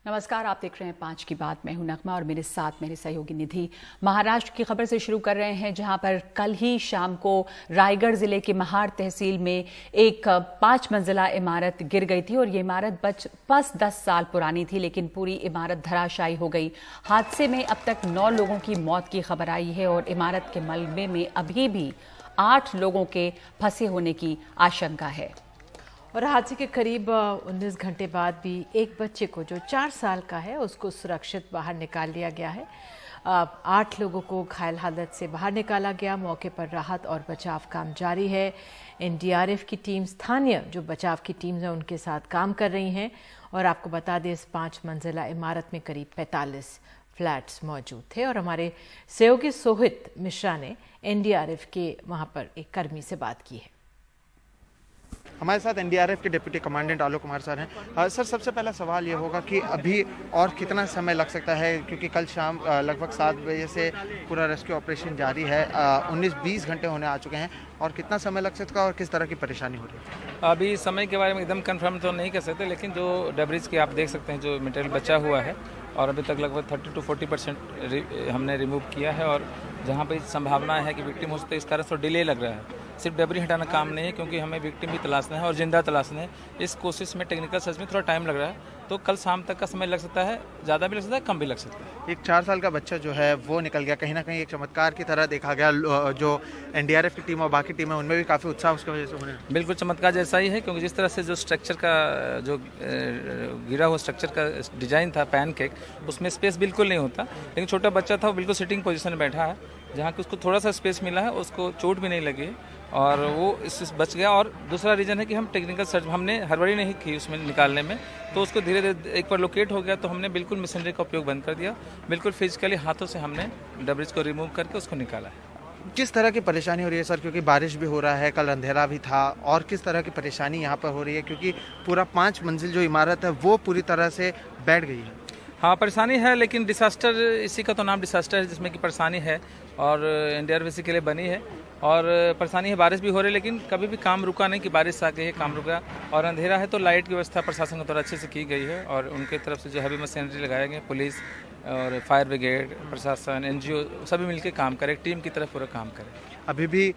नमस्कार, आप देख रहे हैं 5 की बात। मैं हूं नगमा और मेरे साथ मेरे सहयोगी निधि। महाराष्ट्र की खबर से शुरू कर रहे हैं, जहां पर कल ही शाम को रायगढ़ जिले के महाड़ तहसील में एक 5 मंजिला इमारत गिर गई थी और ये इमारत बस 10 साल पुरानी थी, लेकिन पूरी इमारत धराशायी हो गई। हादसे में अब तक 9 लोगों की मौत की खबर आई है और इमारत के मलबे में अभी भी 8 लोगों के फंसे होने की आशंका है। और हादसे के करीब 19 घंटे बाद भी एक बच्चे को, जो 4 साल का है, उसको सुरक्षित बाहर निकाल लिया गया है। 8 लोगों को घायल हालत से बाहर निकाला गया। मौके पर राहत और बचाव काम जारी है। एनडीआरएफ की टीम, स्थानीय जो बचाव की टीम है, उनके साथ काम कर रही हैं। और आपको बता दें, इस 5 मंजिला इमारत में करीब 45 फ्लैट्स मौजूद थे। और हमारे सहयोगी सोहित मिश्रा ने एनडीआरएफ के वहाँ पर एक कर्मी से बात की है। हमारे साथ एनडीआरएफ के deputy commandant Alok Kumar sir हैं। सर, सबसे पहला सवाल ये होगा कि अभी और कितना समय लग सकता है, क्योंकि कल शाम लगभग 7 बजे से पूरा रेस्क्यू ऑपरेशन जारी है। 19-20 घंटे होने आ चुके हैं, और कितना समय लग सकता है और किस तरह की परेशानी हो रही है? अभी समय के बारे में एकदम कंफर्म तो नहीं कर सकते, लेकिन जो डेब्रिज की आप देख सकते हैं, जो मटेरियल बचा हुआ है, और अभी तक लगभग 30 to 40% हमने रिमूव किया है। और जहाँ पे संभावना है कि विक्टिम हो सकते हैं, इस कारण से डिले लग रहा है। सिर्फ डेब्री हटाना काम नहीं है, क्योंकि हमें विक्टिम भी तलाशना है और जिंदा तलाशना है। इस कोशिश में टेक्निकल सर्च में थोड़ा टाइम लग रहा है, तो कल शाम तक का समय लग सकता है। ज़्यादा भी लग सकता है, कम भी लग सकता है। एक 4 साल का बच्चा जो है वो निकल गया, कहीं ना कहीं एक चमत्कार की तरह देखा गया। जो एनडीआरएफ की टीम और बाकी टीम है, उनमें भी काफ़ी उत्साह उसकी वजह से होने। बिल्कुल चमत्कार जैसा ही है, क्योंकि जिस तरह से जो स्ट्रक्चर का जो गिरा हुआ स्ट्रक्चर का डिजाइन था, पैनकेक, उसमें स्पेस बिल्कुल नहीं होता। लेकिन छोटा बच्चा था, वो बिल्कुल सिटिंग पोजीशन में बैठा है, जहाँ कि उसको थोड़ा सा स्पेस मिला है, उसको चोट भी नहीं लगी और वो इससे बच गया। और दूसरा रीज़न है कि हम टेक्निकल सर्च, हमने हड़बड़ी नहीं की उसमें निकालने में, तो उसको धीरे धीरे एक बार लोकेट हो गया तो हमने बिल्कुल मशीनरी का उपयोग बंद कर दिया। बिल्कुल फिजिकली हाथों से हमने डेब्रिज को रिमूव करके उसको निकाला है। किस तरह की परेशानी हो रही है सर, क्योंकि बारिश भी हो रहा है, कल अंधेरा भी था, और किस तरह की परेशानी यहाँ पर हो रही है, क्योंकि पूरा 5 मंजिल जो इमारत है वो पूरी तरह से बैठ गई है? हाँ, परेशानी है, लेकिन डिसास्टर, इसी का तो नाम डिसास्टर है, जिसमें कि परेशानी है, और एनडीआरएफ इसी के लिए बनी है। और परेशानी है, बारिश भी हो रही है, लेकिन कभी भी काम रुका नहीं कि बारिश आ गई है, काम रुका। और अंधेरा है तो लाइट की व्यवस्था प्रशासन को थोड़ा अच्छे से की गई है, और उनकी तरफ से जो हैवी मशीनरी लगाए गए, पुलिस और फायर ब्रिगेड, प्रशासन, एनजीओ सभी मिलकर काम करें, टीम की तरफ पूरा काम करें। अभी भी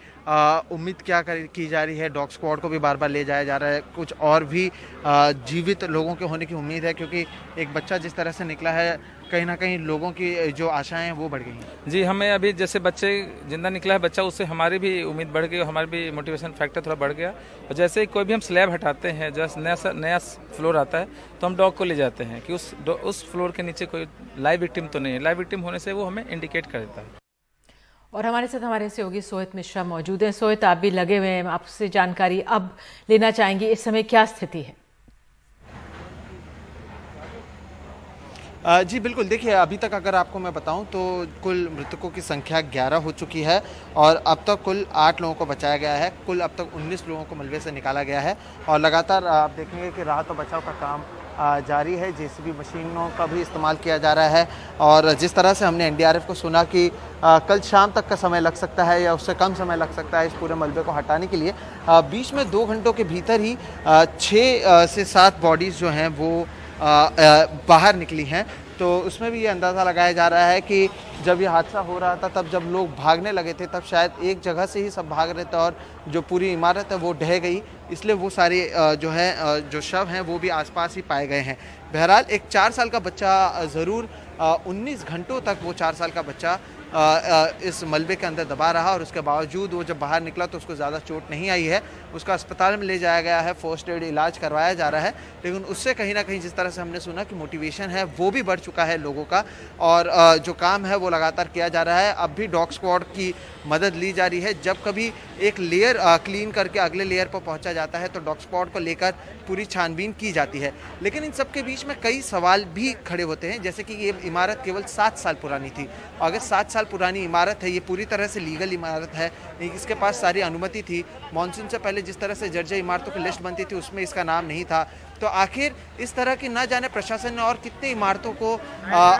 उम्मीद क्या की जा रही है? डॉग स्क्वाड को भी बार बार ले जाया जा रहा है, कुछ और भी जीवित लोगों के होने की उम्मीद है, क्योंकि एक बच्चा जिस तरह से निकला है, कहीं ना कहीं लोगों की जो आशाएं हैं वो बढ़ गई हैं। जी, हमें अभी जैसे बच्चे जिंदा निकला है बच्चा, उससे हमारी भी उम्मीद बढ़ गई, हमारी भी मोटिवेशन फैक्टर थोड़ा बढ़ गया। और जैसे कोई भी हम स्लैब हटाते हैं, जैसे नया फ्लोर आता है, तो हम डॉग को ले जाते हैं कि उस फ्लोर के नीचे कोई लाइव विक्टिम तो नहीं है। लाइव विक्टिम होने से वो हमें इंडिकेट कर देता है। और हमारे साथ हमारे सहयोगी सोहित मिश्रा मौजूद हैं। सोहित, आप भी लगे हुए हैं, आपसे जानकारी अब लेना चाहेंगे, इस समय क्या स्थिति है? जी बिल्कुल, देखिए अभी तक अगर आपको मैं बताऊं तो कुल मृतकों की संख्या 11 हो चुकी है, और अब तक कुल 8 लोगों को बचाया गया है। कुल अब तक 19 लोगों को मलबे से निकाला गया है, और लगातार आप देखेंगे कि राहत और बचाव का काम जारी है। जेसीबी मशीनों का भी इस्तेमाल किया जा रहा है, और जिस तरह से हमने एनडीआरएफ को सुना कि कल शाम तक का समय लग सकता है या उससे कम समय लग सकता है इस पूरे मलबे को हटाने के लिए, बीच में 2 घंटों के भीतर ही 6 से 7 बॉडीज़ जो हैं वो बाहर निकली हैं। तो उसमें भी ये अंदाज़ा लगाया जा रहा है कि जब ये हादसा हो रहा था, तब जब लोग भागने लगे थे, तब शायद एक जगह से ही सब भाग रहे थे, और जो पूरी इमारत है वो ढह गई, इसलिए वो सारे जो शव हैं वो भी आसपास ही पाए गए हैं। बहरहाल एक 4 साल का बच्चा ज़रूर 19 घंटों तक वो 4 साल का बच्चा इस मलबे के अंदर दबा रहा, और उसके बावजूद वो जब बाहर निकला तो उसको ज़्यादा चोट नहीं आई है। उसका अस्पताल में ले जाया गया है, फर्स्ट एड इलाज करवाया जा रहा है, लेकिन उससे कहीं ना कहीं जिस तरह से हमने सुना कि मोटिवेशन है वो भी बढ़ चुका है लोगों का, और जो काम है वो लगातार किया जा रहा है। अब भी डॉग स्क्वाड की मदद ली जा रही है। जब कभी एक लेयर क्लीन करके अगले लेयर पर पहुंचा जाता है तो डॉग स्क्वाड को लेकर पूरी छानबीन की जाती है, लेकिन इन सब के बीच में कई सवाल भी खड़े होते हैं, जैसे कि ये इमारत केवल 7 साल पुरानी थी। अगर 7 साल पुरानी इमारत है, ये पूरी तरह से लीगल इमारत है, इसके पास सारी अनुमति थी। मानसून से पहले जिस तरह से जर्जर इमारतों की लिस्ट बनती थी उसमें इसका नाम नहीं था। तो आखिर इस तरह की न जाने प्रशासन ने और कितनी इमारतों को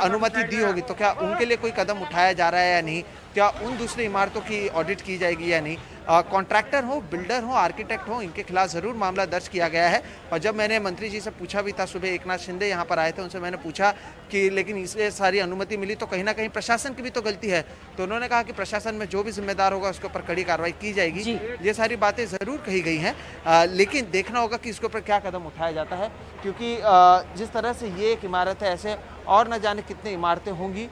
अनुमति दी होगी, तो क्या उनके लिए कोई कदम उठाया जा रहा है या नहीं, क्या उन दूसरी इमारतों की ऑडिट की जाएगी या नहीं, कॉन्ट्रैक्टर हो, बिल्डर हो, आर्किटेक्ट हो, इनके खिलाफ ज़रूर मामला दर्ज किया गया है। और जब मैंने मंत्री जी से पूछा भी था, सुबह एकनाथ शिंदे यहाँ पर आए थे, उनसे मैंने पूछा कि लेकिन इसे सारी अनुमति मिली तो कहीं ना कहीं प्रशासन की भी तो गलती है। तो उन्होंने कहा कि प्रशासन में जो भी जिम्मेदार होगा उसके ऊपर कड़ी कार्रवाई की जाएगी। ये सारी बातें ज़रूर कही गई हैं, लेकिन देखना होगा कि इसके ऊपर क्या कदम उठाया जाता है, क्योंकि जिस तरह से ये एक इमारत है, ऐसे और न जाने कितनी इमारतें होंगी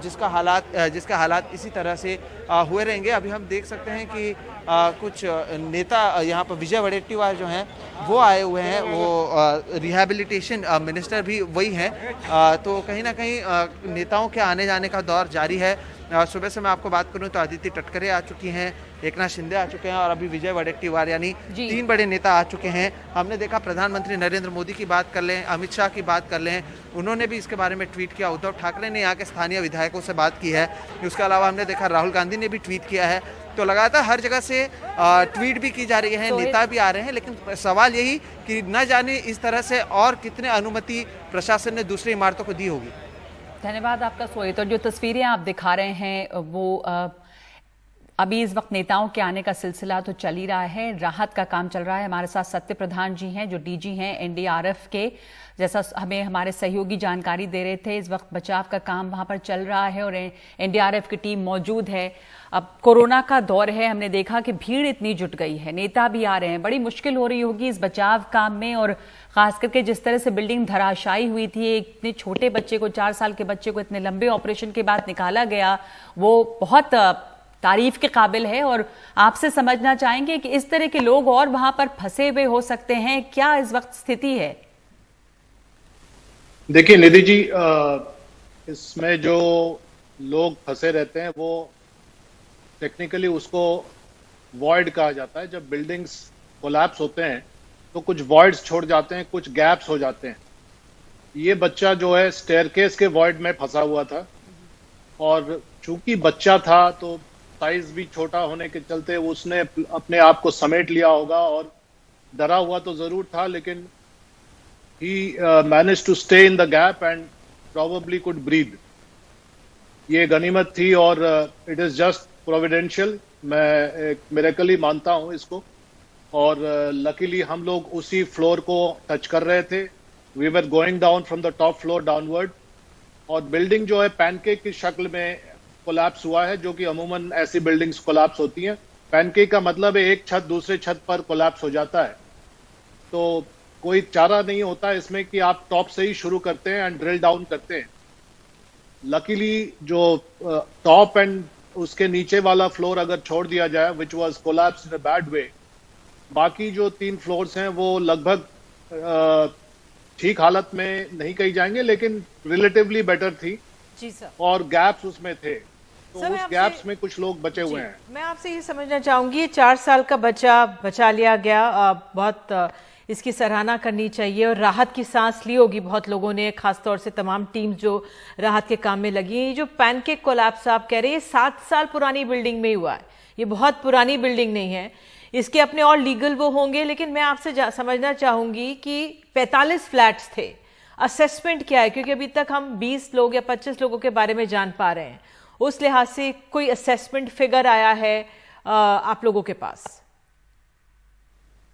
जिसका हालात इसी तरह से हुए रहेंगे। अभी हम देख सकते हैं कि कुछ नेता यहाँ पर, विजय वडेट्टीवार जो हैं वो आए हुए हैं, वो रिहैबिलिटेशन मिनिस्टर भी वही हैं। तो कहीं ना कहीं नेताओं के आने जाने का दौर जारी है। सुबह से मैं आपको बात करूं तो अदिति तटकरे आ चुकी हैं, एकनाथ शिंदे आ चुके हैं और अभी विजय वडेट्टीवार, यानी 3 बड़े नेता आ चुके हैं। हमने देखा प्रधानमंत्री नरेंद्र मोदी की बात कर लें, अमित शाह की बात कर लें, उन्होंने भी इसके बारे में ट्वीट किया। उद्धव ठाकरे ने यहाँ के स्थानीय विधायकों से बात की है। उसके अलावा हमने देखा राहुल गांधी ने भी ट्वीट किया है। तो लगातार हर जगह से ट्वीट भी की जा रही है, नेता भी आ रहे हैं, लेकिन सवाल यही कि न जाने इस तरह से और कितने अनुमति प्रशासन ने दूसरी इमारतों को दी होगी। धन्यवाद आपका सोहित। और जो तस्वीरें आप दिखा रहे हैं वो अभी इस वक्त नेताओं के आने का सिलसिला तो चल ही रहा है, राहत का काम चल रहा है। हमारे साथ सत्य प्रधान जी हैं जो डीजी हैं एनडीआरएफ के, जैसा हमें हमारे सहयोगी जानकारी दे रहे थे। इस वक्त बचाव का काम वहां पर चल रहा है और एनडीआरएफ की टीम मौजूद है। अब कोरोना का दौर है, हमने देखा कि भीड़ इतनी जुट गई है, नेता भी आ रहे हैं, बड़ी मुश्किल हो रही होगी इस बचाव काम में। और खास करके जिस तरह से बिल्डिंग धराशायी हुई थी, इतने छोटे बच्चे को, 4 साल के बच्चे को इतने लंबे ऑपरेशन के बाद निकाला गया, वो बहुत तारीफ के काबिल है। और आपसे समझना चाहेंगे कि इस तरह के लोग और वहां पर फंसे हुए हो सकते हैं, क्या इस वक्त स्थिति है? देखिए निधि जी, इसमें जो लोग फंसे रहते हैं वो टेक्निकली उसको वॉइड कहा जाता है। जब बिल्डिंग्स कोलैप्स होते हैं तो कुछ वॉइड्स छोड़ जाते हैं, कुछ गैप्स हो जाते हैं। ये बच्चा जो है स्टेयरकेस के वॉइड में फंसा हुआ था और चूंकि बच्चा था तो साइज भी छोटा होने के चलते उसने अपने आप को समेट लिया होगा और डरा हुआ तो जरूर था, लेकिन he managed to stay in the gap and probably could breathe. ये गनीमत थी और it is just providential, मैं एक मिरेकल ही मानता हूं इसको। और लकीली हम लोग उसी फ्लोर को टच कर रहे थे। We were going down from the top floor downward और बिल्डिंग जो है पैनकेक की शक्ल में कोलैप्स हुआ है, जो कि अमूमन ऐसी बिल्डिंग्स कोलैप्स होती हैं। पैनकेक का मतलब है एक छत दूसरे छत पर कोलैप्स हो जाता है। तो कोई चारा नहीं होता इसमें कि आप टॉप से ही शुरू करते हैं एंड ड्रिल डाउन करते हैं। लकीली जो टॉप एंड उसके नीचे वाला फ्लोर अगर छोड़ दिया जाए, which was collapse in a bad way, बाकी जो 3 फ्लोर्स हैं वो लगभग ठीक हालत में नहीं कही जाएंगे, लेकिन रिलेटिवली बेटर थी। जी सर। और गैप्स उसमें थे, तो उस गैप्स में कुछ लोग बचे हुए हैं। मैं आपसे ये समझना चाहूंगी, 4 साल का बच्चा बचा लिया गया, बहुत इसकी सराहना करनी चाहिए और राहत की सांस ली होगी बहुत लोगों ने, खासतौर से तमाम टीम जो राहत के काम में लगी है। ये जो पैनकेक कोलैप्स आप कह रहे हैं, 7 साल पुरानी बिल्डिंग में हुआ है, ये बहुत पुरानी बिल्डिंग नहीं है, इसके अपने और लीगल वो होंगे। लेकिन मैं आपसे समझना चाहूंगी कि 45 फ्लैट्स थे, असेसमेंट क्या है? क्योंकि अभी तक हम 20 लोग या 25 लोगों के बारे में जान पा रहे हैं, उस लिहाज से कोई असेसमेंट फिगर आया है आप लोगों के पास?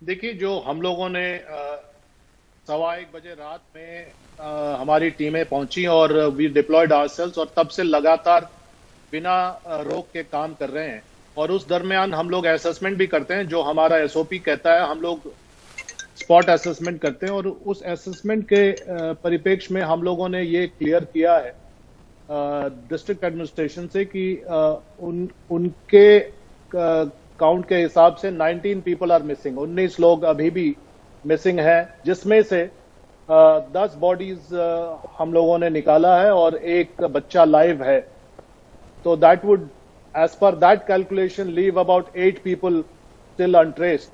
देखिए, जो हम लोगों ने 1:15 बजे रात में हमारी टीमें पहुंची और वी डिप्लॉयड आवरसेल्व्स और तब से लगातार बिना रोक के काम कर रहे हैं। और उस दरमियान हम लोग असेसमेंट भी करते हैं, जो हमारा एसओपी कहता है, हम लोग स्पॉट असेसमेंट करते हैं। और उस असेसमेंट के परिप्रेक्ष्य में हम लोगों ने ये क्लियर किया है डिस्ट्रिक्ट एडमिनिस्ट्रेशन से कि उनके काउंट के हिसाब से 19 पीपल आर मिसिंग, 19 लोग अभी भी मिसिंग हैं, जिसमें से 10 बॉडीज हम लोगों ने निकाला है और एक बच्चा लाइव है। तो दैट वुड एज पर that calculation leave about 8 people still untraced,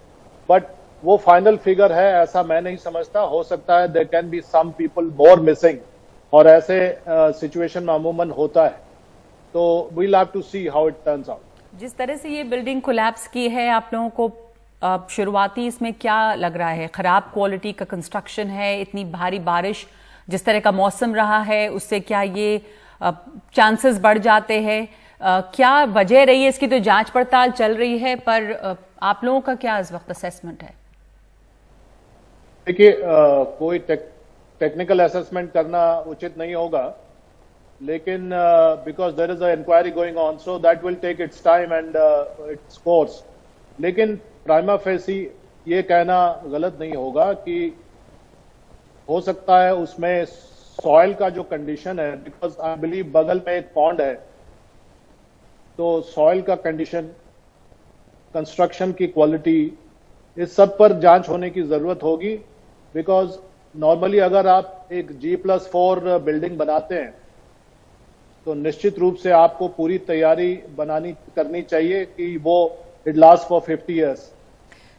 but वो फाइनल फिगर है ऐसा मैं नहीं समझता। हो सकता है there can be some people more missing, और ऐसे सिचुएशन में अमूमन होता है। तो we will have to see how it turns out. जिस तरह से ये बिल्डिंग कोलैप्स की है, आप लोगों को शुरुआती इसमें क्या लग रहा है? खराब क्वालिटी का कंस्ट्रक्शन है, इतनी भारी बारिश, जिस तरह का मौसम रहा है उससे क्या ये चांसेस बढ़ जाते हैं क्या वजह रही है इसकी? तो जांच पड़ताल चल रही है, पर आप लोगों का क्या इस वक्त असेसमेंट है? देखिए, कोई टेक्निकल असेसमेंट करना उचित नहीं होगा, लेकिन because there is a inquiry going on, so that will take its time and its course. लेकिन प्राइमा फेसी ये कहना गलत नहीं होगा कि हो सकता है उसमें सॉइल का जो कंडीशन है, बिकॉज आई बिलीव बगल में एक पॉन्ड है, तो सॉइल का कंडीशन, कंस्ट्रक्शन की क्वालिटी, इस सब पर जांच होने की जरूरत होगी। बिकॉज नॉर्मली अगर आप एक G+4 बिल्डिंग बनाते हैं तो निश्चित रूप से आपको पूरी तैयारी करनी चाहिए कि वो it last for 50 years.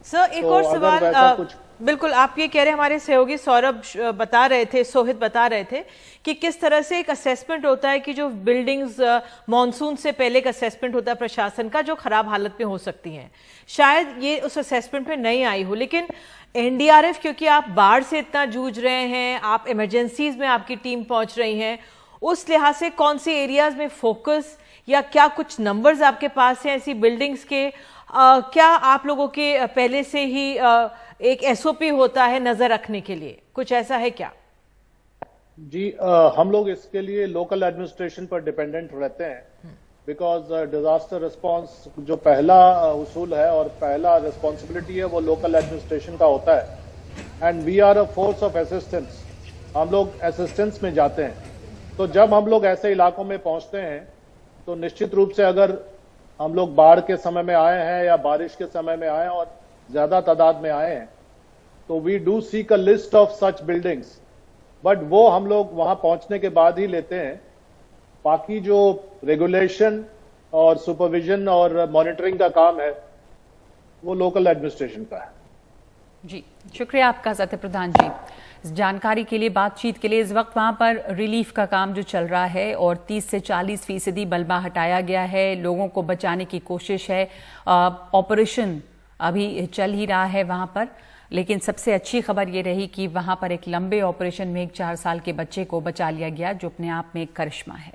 Sir, एक और सवाल, बिल्कुल आप ये कह रहे हैं, हमारे सहयोगी सौरभ बता रहे थे, सोहित बता रहे थे कि किस तरह से एक असेसमेंट होता है कि जो बिल्डिंग्स मॉनसून से पहले एक असेसमेंट होता है प्रशासन का, जो खराब हालत में हो सकती हैं। शायद ये उस असेसमेंट में नहीं आई हो, लेकिन एनडीआरएफ, क्योंकि आप बाढ़ से इतना जूझ रहे हैं, आप इमरजेंसीज में आपकी टीम पहुंच रही है, उस लिहाज से कौन से एरियाज में फोकस, या क्या कुछ नंबर्स आपके पास हैं ऐसी बिल्डिंग्स के? क्या आप लोगों के पहले से ही एक एसओपी होता है नजर रखने के लिए, कुछ ऐसा है क्या? जी, हम लोग इसके लिए लोकल एडमिनिस्ट्रेशन पर डिपेंडेंट रहते हैं, बिकॉज डिजास्टर रिस्पांस जो पहला उसूल है और पहला रिस्पॉन्सिबिलिटी है वो लोकल एडमिनिस्ट्रेशन का होता है। And we are a force of assistance, हम लोग असिस्टेंस में जाते हैं। तो जब हम लोग ऐसे इलाकों में पहुंचते हैं तो निश्चित रूप से अगर हम लोग बाढ़ के समय में आए हैं या बारिश के समय में आए हैं और ज्यादा तादाद में आए हैं, तो we do seek a list of such buildings, but वो हम लोग वहां पहुंचने के बाद ही लेते हैं। बाकी जो रेगुलेशन और सुपरविजन और मॉनिटरिंग का काम है वो लोकल एडमिनिस्ट्रेशन का है। जी, शुक्रिया आपका सत्य प्रधान जी जानकारी के लिए, बातचीत के लिए। इस वक्त वहां पर रिलीफ का काम जो चल रहा है और 30 से 40% मलबा हटाया गया है, लोगों को बचाने की कोशिश है, ऑपरेशन अभी चल ही रहा है वहां पर। लेकिन सबसे अच्छी खबर ये रही कि वहां पर एक लंबे ऑपरेशन में एक 4 साल के बच्चे को बचा लिया गया, जो अपने आप में एक करिश्मा है।